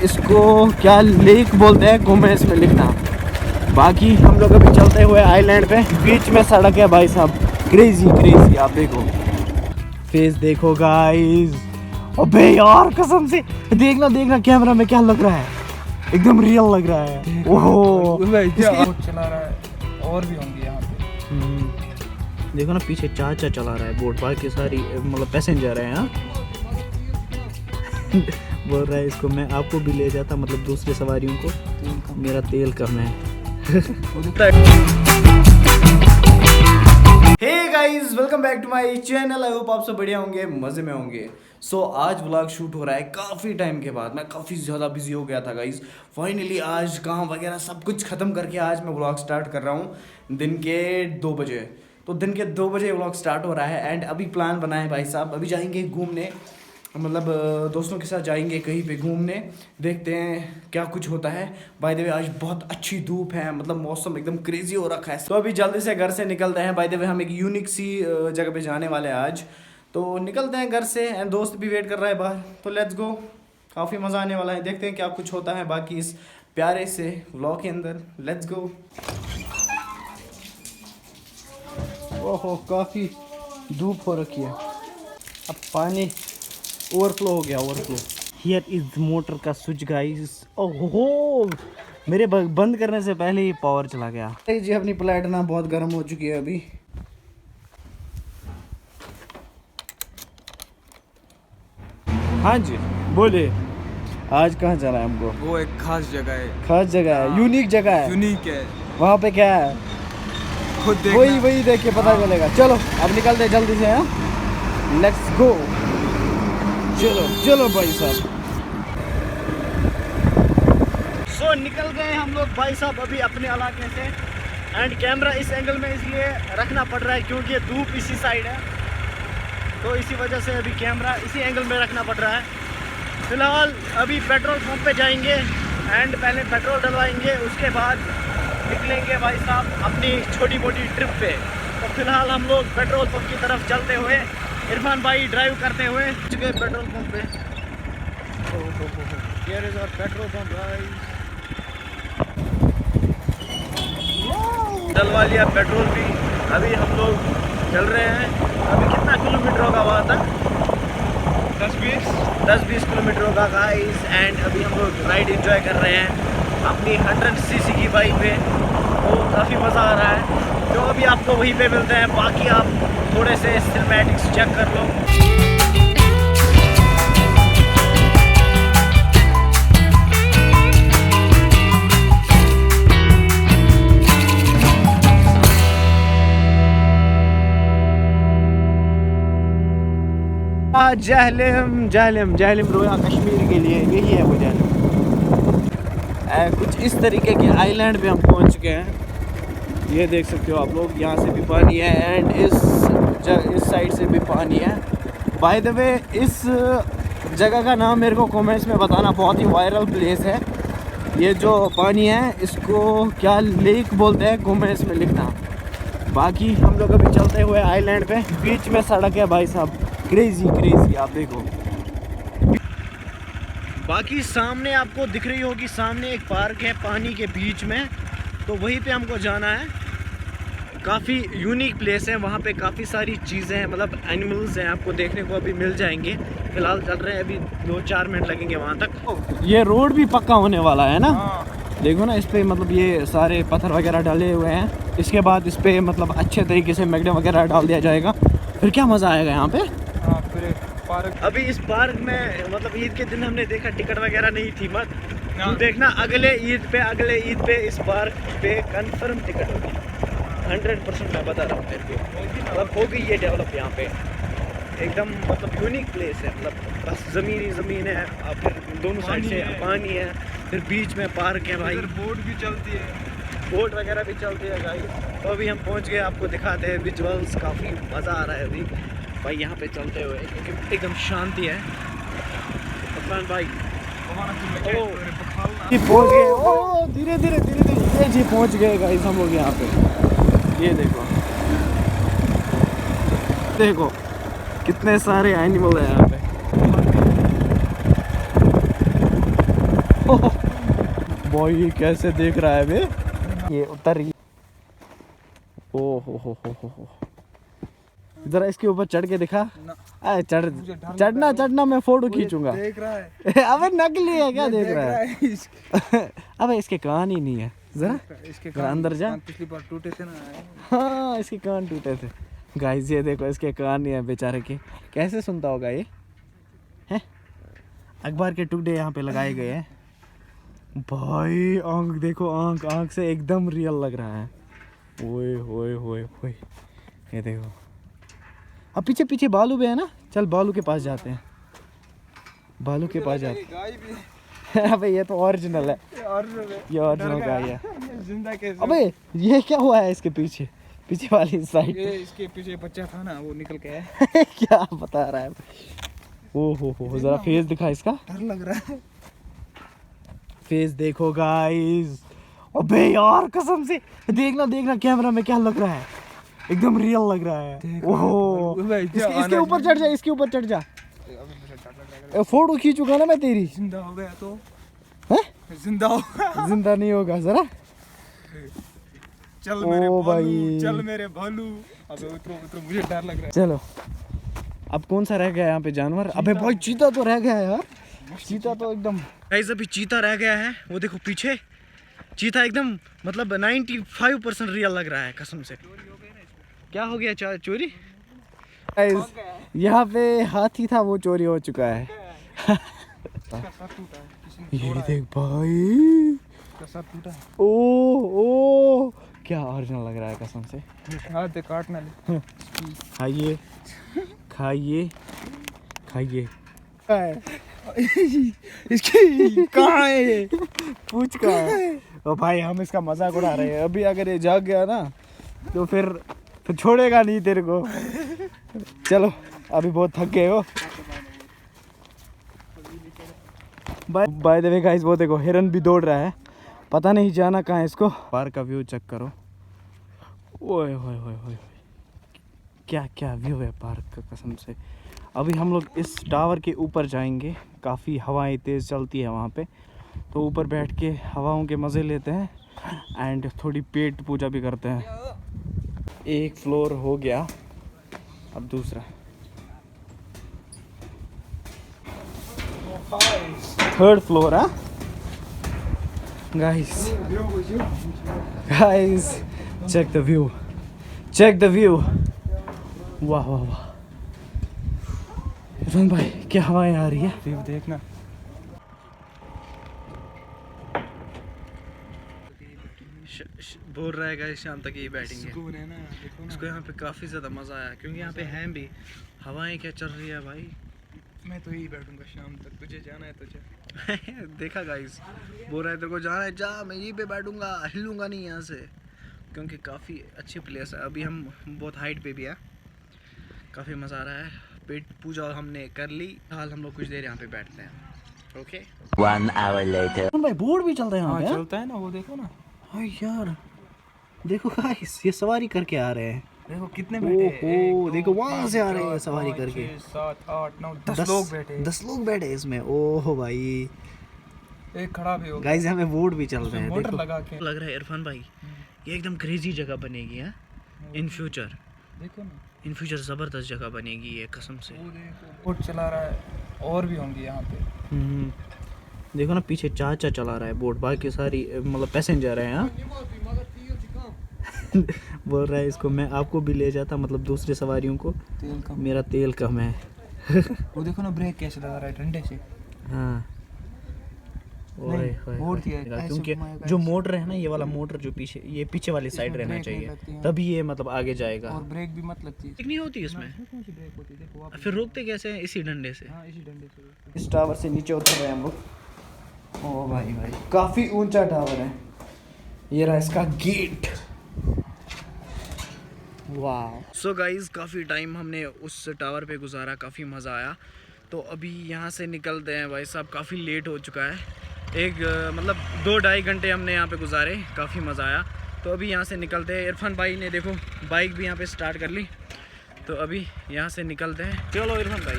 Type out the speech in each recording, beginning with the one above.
इसको क्या लेक बोलते हैं कमेंट्स में लिखना। बाकी हम लोग अभी चलते हुए आइलैंड पे, बीच में सड़क है भाई साहब, क्रेजी क्रेजी। आप देखो फेस देखो गाइस, अबे यार कसम से देखना देखना कैमरा में क्या लग रहा है, एकदम रियल लग रहा है। ओहो चला रहा है, और भी होंगे यहाँ पे। देखो ना पीछे चाचा चला रहा है बोट, बाकी सारी मतलब पैसेंजर है यहाँ। बोल रहा है इसको मैं आपको भी ले जाता, मतलब दूसरी सवारियों को, मेरा तेल कम है। Hey guys, welcome back to my channel. I hope आप सब बढ़िया होंगे, मजे में होंगे। सो आज व्लॉग शूट हो रहा है काफ़ी टाइम के बाद। मैं काफ़ी ज़्यादा बिजी हो गया था गाइस। फाइनली आज काम वगैरह सब कुछ ख़त्म करके आज मैं व्लॉग स्टार्ट कर रहा हूँ दिन के 2 बजे। तो दिन के 2 बजे व्लॉग स्टार्ट हो रहा है एंड अभी प्लान बना है भाई साहब, अभी जाएंगे घूमने, मतलब दोस्तों के साथ जाएंगे कहीं पे घूमने, देखते हैं क्या कुछ होता है। बाय द वे आज बहुत अच्छी धूप है, मतलब मौसम एकदम क्रेजी हो रखा है। तो अभी जल्दी से घर से निकलते हैं। बाय द वे हम एक यूनिक सी जगह पे जाने वाले हैं आज, तो निकलते हैं घर से एंड दोस्त भी वेट कर रहा है बाहर। तो लेट्स गो, काफ़ी मज़ा आने वाला है, देखते हैं क्या कुछ होता है बाकी इस प्यारे से व्लॉग के अंदर। Let's go. ओहो काफ़ी धूप हो रखी है, अब पानी ओवरफ्लो हो गया, ओवरफ्लो। हियर इज मोटर का स्विच गाइस। ओहो मेरे बंद करने से पहले ही पावर चला गया जी। अपनी प्लेटिना बहुत गर्म हो चुकी है अभी। हाँ जी बोलिए, आज कहाँ जाना है हमको? वो एक खास जगह है, खास जगह है, यूनिक जगह है। यूनिक है। वहाँ पे क्या है खुद देखना। वही देख के पता चलेगा। चलो अब निकलते हैं जल्दी से, हैं? Let's go. चलो चलो भाई साहब। सो निकल गए हम लोग भाई साहब अभी अपने इलाके से। एंड कैमरा इस एंगल में इसलिए रखना पड़ रहा है क्योंकि धूप इसी साइड है, तो इसी वजह से अभी कैमरा इसी एंगल में रखना पड़ रहा है। फिलहाल अभी पेट्रोल पंप पे जाएंगे एंड पहले पेट्रोल डलवाएंगे, उसके बाद निकलेंगे भाई साहब अपनी छोटी मोटी ट्रिप पे। तो फिलहाल हम लोग पेट्रोल पंप की तरफ चलते हुए, इरफान भाई ड्राइव करते हुए चुके पेट्रोल पंप पे। Here is our petrol pump guys. डलवा लिया पेट्रोल भी, अभी हम लोग चल रहे हैं। अभी कितना किलोमीटर होगा वहाँ तक? 10-20 किलोमीटर होगा गाइस। एंड अभी हम लोग राइड एंजॉय कर रहे हैं अपनी 100 सीसी की बाइक पे, तो काफ़ी मज़ा आ रहा है। तो अभी आपको वहीं पे मिलते हैं, बाकी आप थोड़े से सिनेमैटिक्स चेक कर लो। जहलम रोया कश्मीर के लिए, यही है वो जहलम। कुछ इस तरीके के आइलैंड पे हम पहुंच चुके हैं। ये देख सकते हो आप लोग, यहाँ से भी पानी है एंड इस साइड से भी पानी है। बाय द वे इस जगह का नाम मेरे को कमेंट्स में बताना, बहुत ही वायरल प्लेस है। ये जो पानी है इसको क्या लेक बोलते हैं कमेंट्स में लिखना। बाकी हम लोग अभी चलते हुए आइलैंड पे, बीच में सड़क है भाई साहब, क्रेजी क्रेजी। आप देखो बाकी सामने आपको दिख रही होगी, सामने एक पार्क है पानी के बीच में, तो वहीं पे हमको जाना है। काफ़ी यूनिक प्लेस है, वहाँ पे काफ़ी सारी चीज़ें हैं, मतलब एनिमल्स हैं, आपको देखने को अभी मिल जाएंगे। फिलहाल चल रहे हैं, अभी 2-4 मिनट लगेंगे वहाँ तक। ये रोड भी पक्का होने वाला है ना? देखो ना इस पे, मतलब ये सारे पत्थर वगैरह डाले हुए हैं। इसके बाद इस पे मतलब अच्छे तरीके से मैगनेट वगैरह डाल दिया जाएगा, फिर क्या मज़ा आएगा यहाँ पे। अभी इस पार्क में मतलब ईद के दिन हमने देखा टिकट वगैरह नहीं थी, मत तू देखना अगले ईद पे इस पार्क पे कंफर्म टिकट होगी 100%। मैं बता रहा हूँ तेरे को, मतलब हो गई ये डेवलप यहाँ पे एकदम, मतलब यूनिक प्लेस है। मतलब बस ज़मीन है, फिर दोनों साइड से पानी है, फिर बीच में पार्क है भाई, बोट भी चलती है, बोट वगैरह भी चलती है गाइस। तो अभी हम पहुँच गए, आपको दिखाते हैं विजुअल्स, काफ़ी मज़ा आ रहा है अभी भाई यहाँ पे चलते हुए, क्योंकि एकदम शांति है। अफगान भाई पहुँच गए, ओ धीरे धीरे जी पहुँच गए गाइस हम लोग यहाँ पे। ये देखो कितने सारे एनिमल है यहाँ पे। बॉय कैसे देख रहा है बे, ये उतर रही। ओ हो। जरा इसके ऊपर चढ़ के दिखा। अरे चढ़ना मैं फोटो खींचूंगा। देख रहा है। अबे नकली है क्या देख रहा है? अबे इसके कान ही नहीं है, जरा इसके कान अंदर जा। पिछली बार टूटे थे ना। हाँ इसके कान टूटे थे गाइस, ये देखो इसके कान नहीं है बेचारे के। कैसे सुनता होगा ये है? अखबार के टुकड़े यहाँ पे लगाए गए हैं भाई। आंख देखो, आंख से एकदम रियल लग रहा है। ओए होए होए होए, ये देखो। अब पीछे बालू भी है ना, चल बालू के पास जाते हैं। बालू के पास जाते हैं। अबे ये तो ओरिजिनल है, ये ओरिजिनल गाय है। जिंदा कैसे? अबे ये क्या हुआ है इसके पीछे वाली साइड? ये इसके पीछे बच्चा था ना, वो निकल के आया। क्या बता रहा है? ओ हो, जरा फेस दिखा इसका। डर लग रहा है। फेस देखो गाइस। अबे यार कसम से देखना कैमरा में क्या लग रहा है, एकदम रियल लग रहा है। ओहो इसके ऊपर चढ़ जा, इसके ऊपर चढ़ जा। फोटो खींचूंगा ना मैं तेरी। जिंदा हो गया तो है? जिंदा होगा। जिंदा नहीं होगा, जरा चल मेरे भालू, भाई। चल मेरे भालू। अबे उतरो, मुझे डर लग रहा है। चलो अब कौन सा रह गया यहाँ पे जानवर? अबे भाई चीता तो रह गया है यार, चीता तो एकदम। गाइस अभी चीता रह गया है, वो देखो पीछे चीता एकदम मतलब 95% रियल लग रहा है कसम से। क्या हो गया? चोरी? यहाँ पे हाथी था, वो चोरी हो चुका है। ये देख भाई, ओ क्या ओरिजिनल लग रहा है कसम से। हाथ काटना ले। खाइए। इसकी कहाँ है ये? पूछ कहाँ है? ओ भाई हम इसका मजाक उड़ा रहे हैं। अभी अगर ये जाग गया ना तो फिर छोड़ेगा नहीं तेरे को। चलो अभी बहुत थक गए हो। बाय द वे गाइस, वो देखो हिरन भी दौड़ रहा है, पता नहीं जाना कहाँ है इसको। पार्क का व्यू चेक करो। ओए होए, क्या व्यू है पार्क का कसम से। अभी हम लोग इस टावर के ऊपर जाएंगे, काफ़ी हवाएं तेज़ चलती है वहाँ पे, तो ऊपर बैठ के हवाओं के मज़े लेते हैं एंड थोड़ी पेट पूजा भी करते हैं। एक फ्लोर हो गया, अब दूसरा, थर्ड फ्लोर। हाँ गाइस चेक द व्यू। वाह इरफान भाई क्या हवाएं आ रही है, व्यू देखना। बोल रहा है गाइस शाम तक यही बैठेंगे। सुकून है ना, देखो ना। इसको यहाँ पे काफ़ी ज़्यादा मज़ा आया क्योंकि यहाँ पे हैं भी। हवाएं क्या चल रही है भाई। मैं तो यही बैठूंगा शाम तक, तुझे जाना है तो जा। देखा गाइस, बोल रहा है तेरे को जाना है, जा, मैं यहीं पे बैठूंगा, हिलूंगा नहीं यहाँ से, क्योंकि काफ़ी अच्छी प्लेस है। अभी हम बहुत हाइट पे भी है, काफ़ी मज़ा आ रहा है। पेट पूजा हमने कर ली, हाल हम लोग कुछ देर यहाँ पे बैठते हैं। Okay 1 hour later. भाई बोर्ड भी चल रहा है यहाँ पे। चलता है ना, वो देखो ना। हाँ यार देखो गाइस, ये सवारी करके आ रहे हैं। देखो कितने बैठे हैं। ओहो देखो वहाँ से आ रहे हैं सवारी करके। 7 8 9 10 लोग बैठे हैं। 10 लोग बैठे इसमें। ओहो भाई, एक खड़ा भी हो गया। गाइस हमें बोर्ड भी चल रहे हैं। मोटर देखो लगा के लग रहा है इरफान भाई ये एकदम क्रेजी जगह बनेगी है इन फ्यूचर। देखो ना, इन फ्यूचर ज़बरदस्त जगह बनेगी ये कसम से। वो देखो बोट चला रहा है, और भी होंगी यहाँ पे। देखो ना पीछे चाचा चला रहा है बोट, बाकी सारी मतलब पैसेंजर है यहाँ। बोल रहा है इसको मैं आपको भी ले जाता, मतलब दूसरे सवारियों को, तेल कम। मेरा तेल कम है। वो देखो ना ब्रेक कैसे लगा रहा है डंडे से। हाँ मोड़ दिया है, ऐसे क्योंकि घुमाएगा जो ऐसे। मोटर है ना, ये वाला मोटर जो पीछे, ये पीछे वाली साइड रहना ब्रेक नहीं चाहिए, लगती है। तभी ये मतलब आगे जाएगा। और ब्रेक भी मत लगती है। नहीं होती इसमें, कौन सी ब्रेक होती है? देखो वापस। फिर रोकते कैसे हैं? इसी डंडे से। हाँ, इसी डंडे से। इस टावर से नीचे उतर रहे हैं हम लोग। ओ भाई काफ़ी ऊंचा टावर है। ये रहा इसका गेट। वाह। सो गाइस काफ़ी टाइम हमने उस टावर पे गुजारा, काफ़ी मज़ा आया। तो अभी यहाँ से निकलते हैं भाई साहब, काफ़ी लेट हो चुका है। मतलब 2-2.5 घंटे हमने यहाँ पे गुजारे, काफ़ी मज़ा आया। तो अभी यहाँ से निकलते हैं। इरफान भाई ने देखो बाइक भी यहाँ पे स्टार्ट कर ली, तो अभी यहाँ से निकलते हैं। चलो इरफान भाई,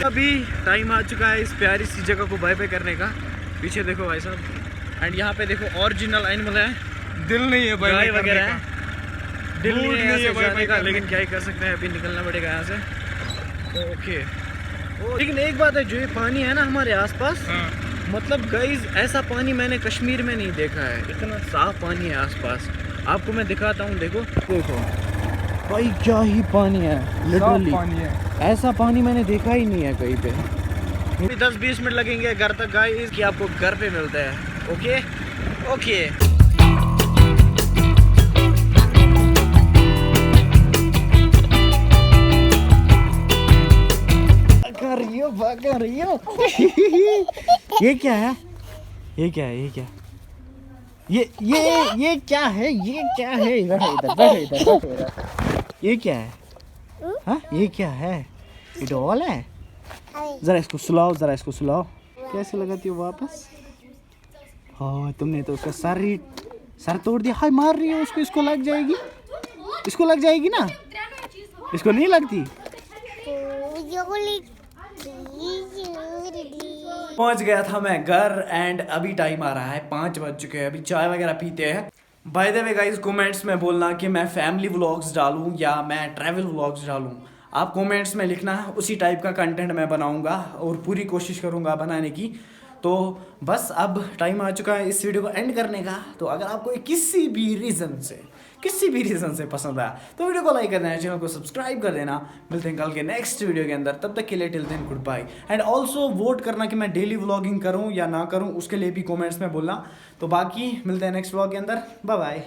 अभी टाइम आ चुका है इस प्यारी सी जगह को बाय बाय करने का। पीछे देखो भाई साहब। एंड यहाँ पे देखो ओरिजिनल एनिमल है, दिल नहीं है गाय भाई वगैरह है। दिल नहीं है यहाँ से जाने का, लेकिन क्या ही कर सकते हैं, अभी निकलना पड़ेगा यहाँ से। ओके, लेकिन एक बात है, जो ये पानी है ना हमारे आसपास, मतलब गाइस ऐसा पानी मैंने कश्मीर में नहीं देखा है। इतना साफ पानी है आसपास। आपको मैं दिखाता हूँ, देखो देखो भाई क्या ही पानी है, लिटरली पानी है। ऐसा पानी मैंने देखा ही नहीं है कहीं पे। 10-20 मिनट लगेंगे घर तक गाइस, कि आपको घर पे मिलते हैं। Okay okay. भाग रही हो ये क्या है, ये क्या है, ये क्या, ये क्या है, ये क्या है, इधर ये क्या है, हाँ ये क्या है, ये डॉल है। जरा इसको सुलाओ, जरा इसको सुलाओ, कैसे लगाती हो वापस। हाँ तुमने तो उसका सर तोड़ दिया। हाय मार रही हो उसको, इसको लग जाएगी, इसको लग जाएगी ना, इसको नहीं लगती। पहुंच गया था मैं घर एंड अभी टाइम आ रहा है 5 बज चुके हैं। अभी चाय वगैरह पीते हैं। By the way guys, comments में बोलना कि मैं फैमिली व्लॉग्स डालूं या मैं ट्रैवल व्लॉग्स डालूं। आप कमेंट्स में लिखना, उसी टाइप का कंटेंट मैं बनाऊंगा और पूरी कोशिश करूंगा बनाने की। तो बस अब टाइम आ चुका है इस वीडियो को एंड करने का। तो अगर आपको किसी भी रीज़न से पसंद आया तो वीडियो को लाइक कर देना, चैनल को सब्सक्राइब कर देना। मिलते हैं कल के नेक्स्ट वीडियो के अंदर, तब तक के लिए till then goodbye. And also vote करना कि मैं डेली व्लॉगिंग करूं या ना करूं, उसके लिए भी कमेंट्स में बोलना। तो बाकी मिलते हैं नेक्स्ट व्लॉग के अंदर, बाय बाय।